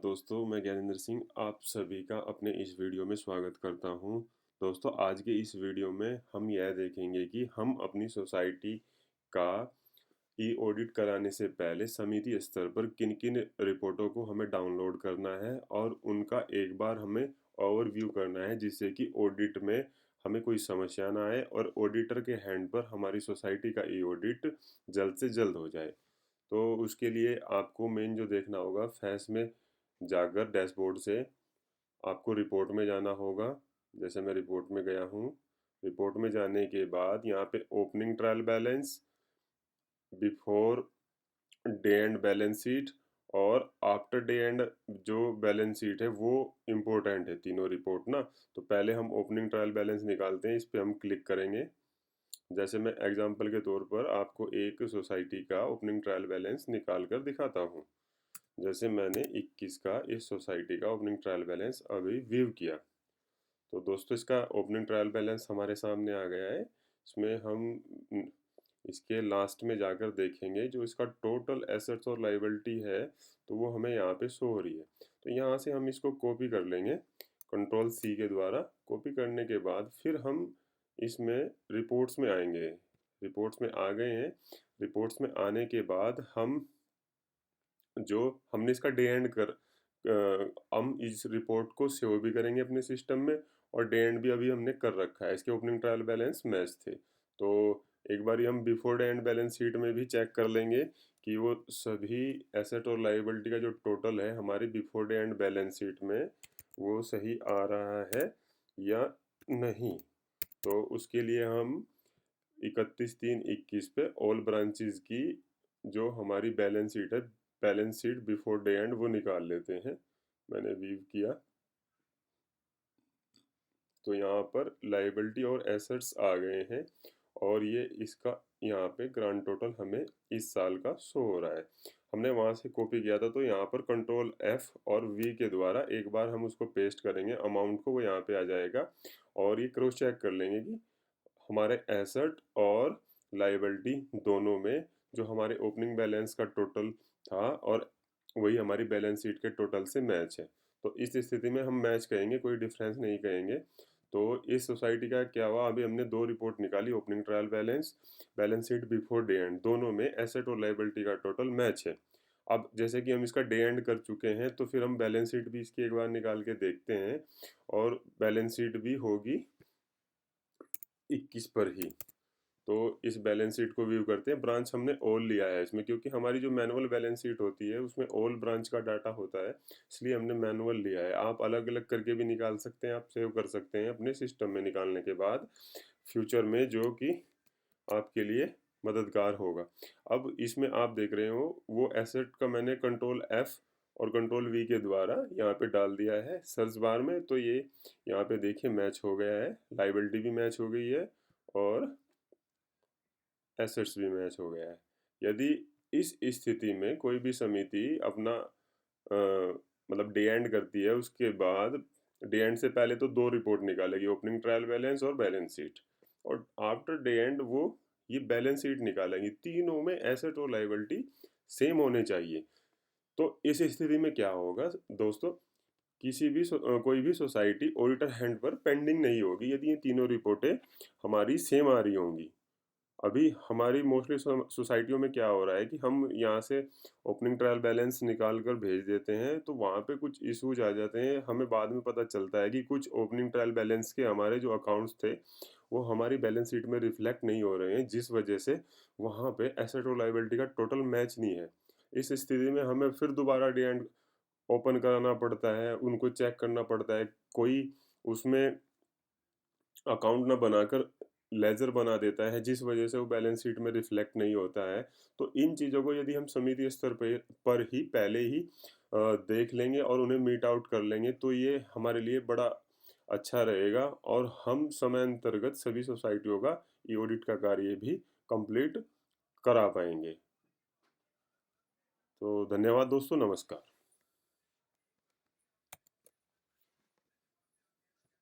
दोस्तों, मैं ज्ञानेंद्र सिंह आप सभी का अपने इस वीडियो में स्वागत करता हूं। दोस्तों, आज के इस वीडियो में हम यह देखेंगे कि हम अपनी सोसाइटी का ई ऑडिट कराने से पहले समिति स्तर पर किन-किन रिपोर्टों को हमें डाउनलोड करना है और उनका एक बार हमें ओवरव्यू करना है, जिससे कि ऑडिट में हमें कोई समस्या ना आए और ऑडिटर के हैंड पर हमारी सोसाइटी का ई ऑडिट जल्द से जल्द हो जाए। तो उसके लिए आपको मेन जो देखना होगा, फैस में जाकर डैशबोर्ड से आपको रिपोर्ट में जाना होगा। जैसे मैं रिपोर्ट में गया हूँ। रिपोर्ट में जाने के बाद यहाँ पे opening trial balance, before day and balance sheet और आफ्टर डे एंड जो बैलेंस शीट है वो इम्पोर्टेंट है, तीनों रिपोर्ट ना। तो पहले हम ओपनिंग ट्रायल बैलेंस निकालते हैं, इस पर हम क्लिक करेंगे। जैसे मैं एग्जांपल के तौर पर आपको एक सोसाइटी का ओपनिंग ट्रायल बैलेंस निकाल कर दिखाता हूँ। जैसे मैंने 21 का इस सोसाइटी का ओपनिंग ट्रायल बैलेंस अभी व्यू किया। तो दोस्तों, इसका ओपनिंग ट्रायल बैलेंस हमारे सामने आ गया है। इसमें हम इसके लास्ट में जाकर देखेंगे जो इसका टोटल एसेट्स और लायबिलिटी है, तो वो हमें यहाँ पे शो हो रही है। तो यहाँ से हम इसको कॉपी कर लेंगे कंट्रोल सी के द्वारा। कॉपी करने के बाद फिर हम इसमें रिपोर्ट्स में आएंगे। रिपोर्ट्स में आ गए हैं। रिपोर्ट्स में आने के बाद जो हमने इसका डे एंड हम इस रिपोर्ट को सेव भी करेंगे अपने सिस्टम में, और डे एंड भी अभी हमने कर रखा है। इसके ओपनिंग ट्रायल बैलेंस मैच थे, तो एक बार हम before day and balance sheet में भी चेक कर लेंगे कि वो सभी एसेट और लायबिलिटी का जो टोटल है हमारी before day and balance sheet में वो सही आ रहा है या नहीं। तो उसके लिए हम 31/3/21 पे ऑल ब्रांचेस की जो हमारी बैलेंस शीट है, balance sheet before day and, वो निकाल लेते हैं। मैंने व्यू किया तो यहाँ पर लायबिलिटी और एसेट्स आ गए हैं, और ये इसका यहाँ पे ग्रांड टोटल हमें इस साल का शो हो रहा है। हमने वहाँ से कॉपी किया था, तो यहाँ पर कंट्रोल एफ और वी के द्वारा एक बार हम उसको पेस्ट करेंगे अमाउंट को, वो यहाँ पे आ जाएगा। और ये क्रॉस चेक कर लेंगे कि हमारे एसेट और लायबिलिटी दोनों में जो हमारे ओपनिंग बैलेंस का टोटल था और वही हमारी बैलेंस शीट के टोटल से मैच है। तो इस स्थिति में हम मैच कहेंगे, कोई डिफरेंस नहीं कहेंगे। तो इस सोसाइटी का क्या हुआ, अभी हमने दो रिपोर्ट निकाली, opening trial balance, balance sheet before day and, दोनों में एसेट और लायबिलिटी का टोटल मैच है। अब जैसे कि हम इसका डे एंड कर चुके हैं, तो फिर हम बैलेंस शीट भी इसकी एक बार निकाल के देखते हैं, और बैलेंस शीट भी होगी 21 पर ही। तो इस बैलेंस शीट को व्यू करते हैं। ब्रांच हमने ऑल लिया है इसमें, क्योंकि हमारी जो मैनुअल बैलेंस शीट होती है उसमें ऑल ब्रांच का डाटा होता है, इसलिए हमने मैनुअल लिया है। आप अलग अलग करके भी निकाल सकते हैं, आप सेव कर सकते हैं अपने सिस्टम में निकालने के बाद फ्यूचर में, जो कि आपके लिए मददगार होगा। अब इसमें आप देख रहे हो वो एसेट का मैंने कंट्रोल एफ और कंट्रोल वी के द्वारा यहाँ पे डाल दिया है सर्च बार में। तो ये यहाँ पे देखिए मैच हो गया है, लाइबिलिटी भी मैच हो गई है और एसेट्स भी मैच हो गया है। यदि इस स्थिति में कोई भी समिति अपना मतलब डे एंड करती है, उसके बाद डे एंड से पहले तो दो रिपोर्ट निकालेगी, ओपनिंग ट्रायल बैलेंस और बैलेंस शीट, और आफ्टर डे एंड वो ये बैलेंस शीट निकालेंगी। तीनों में एसेट और लायबिलिटी सेम होने चाहिए। तो इस स्थिति में क्या होगा दोस्तों, कोई भी सोसाइटी ऑडिटर हैंड पर पेंडिंग नहीं होगी यदि ये तीनों रिपोर्टें हमारी सेम आ रही होंगी। अभी हमारी मोस्टली सोसाइटियों में क्या हो रहा है कि हम यहाँ से ओपनिंग ट्रायल बैलेंस निकाल कर भेज देते हैं, तो वहाँ पे कुछ इश्यूज आ जाते हैं। हमें बाद में पता चलता है कि कुछ ओपनिंग ट्रायल बैलेंस के हमारे जो अकाउंट्स थे वो हमारी बैलेंस शीट में रिफ्लेक्ट नहीं हो रहे हैं, जिस वजह से वहाँ पे एसेट और लायबिलिटी का टोटल मैच नहीं है। इस स्थिति में हमें फिर दोबारा डे एंड ओपन कराना पड़ता है, उनको चेक करना पड़ता है। कोई उसमें अकाउंट ना बनाकर लेजर बना देता है, जिस वजह से वो बैलेंस शीट में रिफ्लेक्ट नहीं होता है। तो इन चीज़ों को यदि हम समिति स्तर पर ही पहले ही देख लेंगे और उन्हें मीट आउट कर लेंगे, तो ये हमारे लिए बड़ा अच्छा रहेगा, और हम समयांतर्गत सभी सोसाइटियों का ई ऑडिट का कार्य भी कंप्लीट करा पाएंगे। तो धन्यवाद दोस्तों, नमस्कार।